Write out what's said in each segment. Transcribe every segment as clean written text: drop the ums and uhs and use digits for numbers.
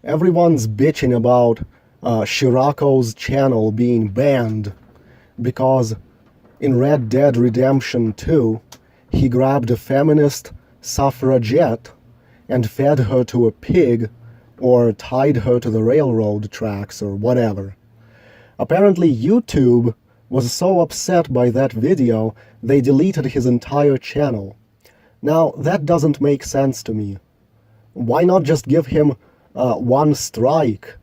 Everyone's bitching about Shirrako's channel being banned because in Red Dead Redemption 2, he grabbed a feminist suffragette and fed her to a pig or tied her to the railroad tracks or whatever. Apparently YouTube was so upset by that video, they deleted his entire channel. Now, that doesn't make sense to me. Why not just give him one strike,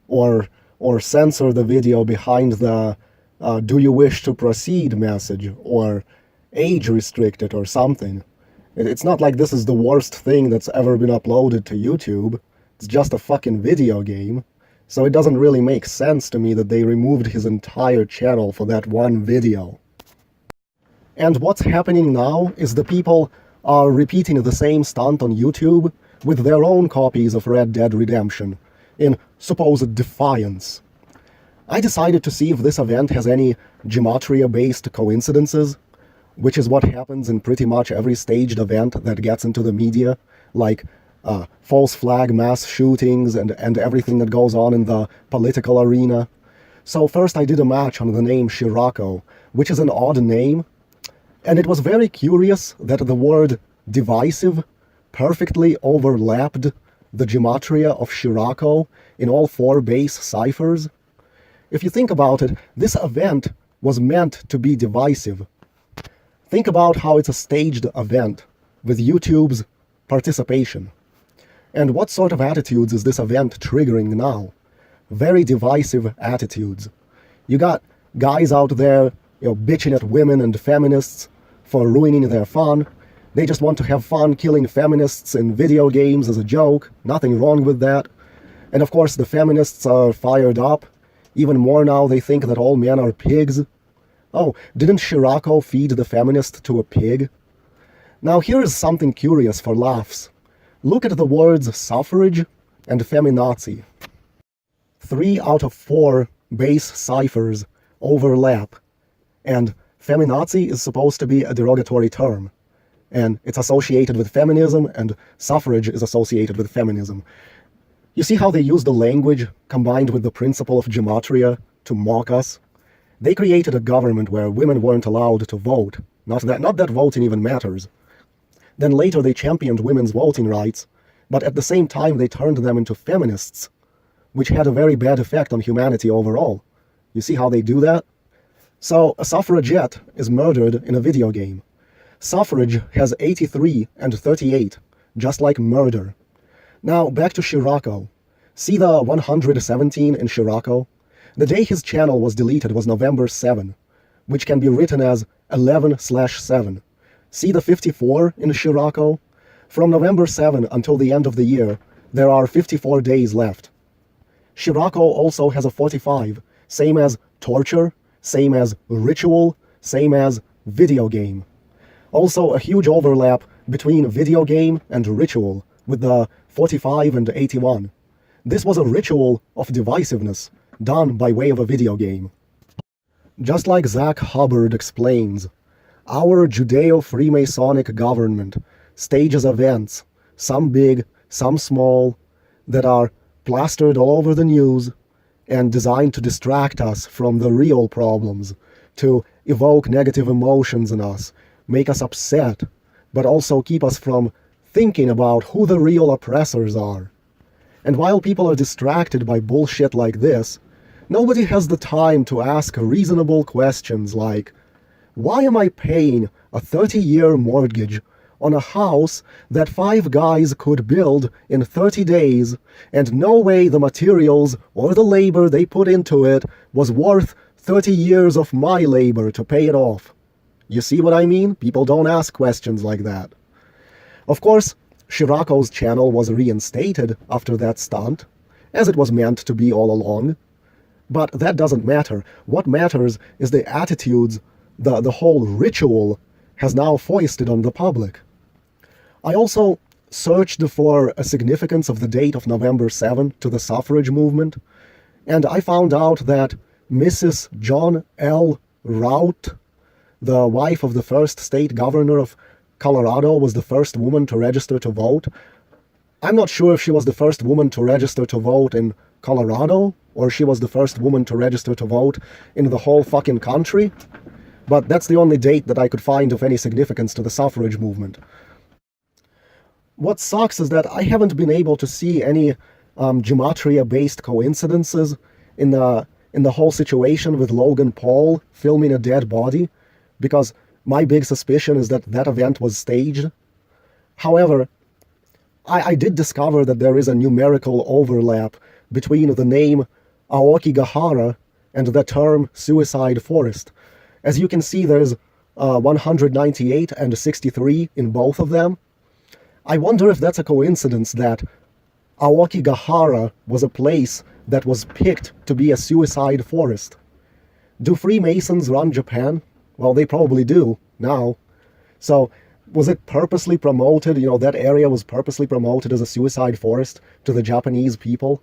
or censor the video behind the "Do you wish to proceed" message, or age restricted or something? It's not like this is the worst thing that's ever been uploaded to YouTube. It's just a fucking video game. So it doesn't really make sense to me that they removed his entire channel for that one video. And what's happening now is the people are repeating the same stunt on YouTube with their own copies of Red Dead Redemption, in supposed defiance. I decided to see if this event has any Gematria-based coincidences, which is what happens in pretty much every staged event that gets into the media, like false flag mass shootings and everything that goes on in the political arena. So first I did a match on the name Shirrako, which is an odd name, and it was very curious that the word divisive perfectly overlapped the gematria of Shirrako in all 4 base ciphers. If you think about it, this event was meant to be divisive. Think about how it's a staged event with YouTube's participation. And what sort of attitudes is this event triggering now? Very divisive attitudes. You got guys out there, bitching at women and feminists for ruining their fun. They just want to have fun killing feminists in video games as a joke. Nothing wrong with that. And of course the feminists are fired up. Even more now, they think that all men are pigs. Oh, didn't Shirrako feed the feminist to a pig? Now here is something curious for laughs. Look at the words suffrage and feminazi. 3 out of 4 base ciphers overlap, and feminazi is supposed to be a derogatory term, and it's associated with feminism, and suffrage is associated with feminism. You see how they use the language combined with the principle of gematria to mock us? They created a government where women weren't allowed to vote. Not that voting even matters. Then later they championed women's voting rights, but at the same time they turned them into feminists, which had a very bad effect on humanity overall. You see how they do that? So a suffragette is murdered in a video game. Suffrage has 83 and 38, just like murder. Now back to Shirrako. See the 117 in Shirrako? The day his channel was deleted was November 7, which can be written as 11/7. See the 54 in Shirrako? From November 7 until the end of the year, there are 54 days left. Shirrako also has a 45, same as torture, same as ritual, same as video game. Also a huge overlap between video game and ritual with the 45 and 81. This was a ritual of divisiveness done by way of a video game. Just like Zach Hubbard explains, our Judeo-Freemasonic government stages events, some big, some small, that are plastered all over the news and designed to distract us from the real problems, to evoke negative emotions in us, make us upset, but also keep us from thinking about who the real oppressors are. And while people are distracted by bullshit like this, nobody has the time to ask reasonable questions like, why am I paying a 30-year mortgage on a house that 5 guys could build in 30 days, and no way the materials or the labor they put into it was worth 30 years of my labor to pay it off? You see what I mean? People don't ask questions like that. Of course, Shirrako's channel was reinstated after that stunt, as it was meant to be all along. But that doesn't matter. What matters is the attitudes the whole ritual has now foisted on the public. I also searched for a significance of the date of November 7 to the suffrage movement, and I found out that Mrs. John L. Rout, the wife of the first state governor of Colorado, was the first woman to register to vote. I'm not sure if she was the first woman to register to vote in Colorado, or she was the first woman to register to vote in the whole fucking country, but that's the only date that I could find of any significance to the suffrage movement. What sucks is that I haven't been able to see any Gematria-based coincidences in the whole situation with Logan Paul filming a dead body, because my big suspicion is that that event was staged. However, I did discover that there is a numerical overlap between the name Aokigahara and the term suicide forest. As you can see, there's 198 and 63 in both of them. I wonder if that's a coincidence that Aokigahara was a place that was picked to be a suicide forest. Do Freemasons run Japan? Well, they probably do now. So, was it purposely promoted, that area was purposely promoted as a suicide forest to the Japanese people?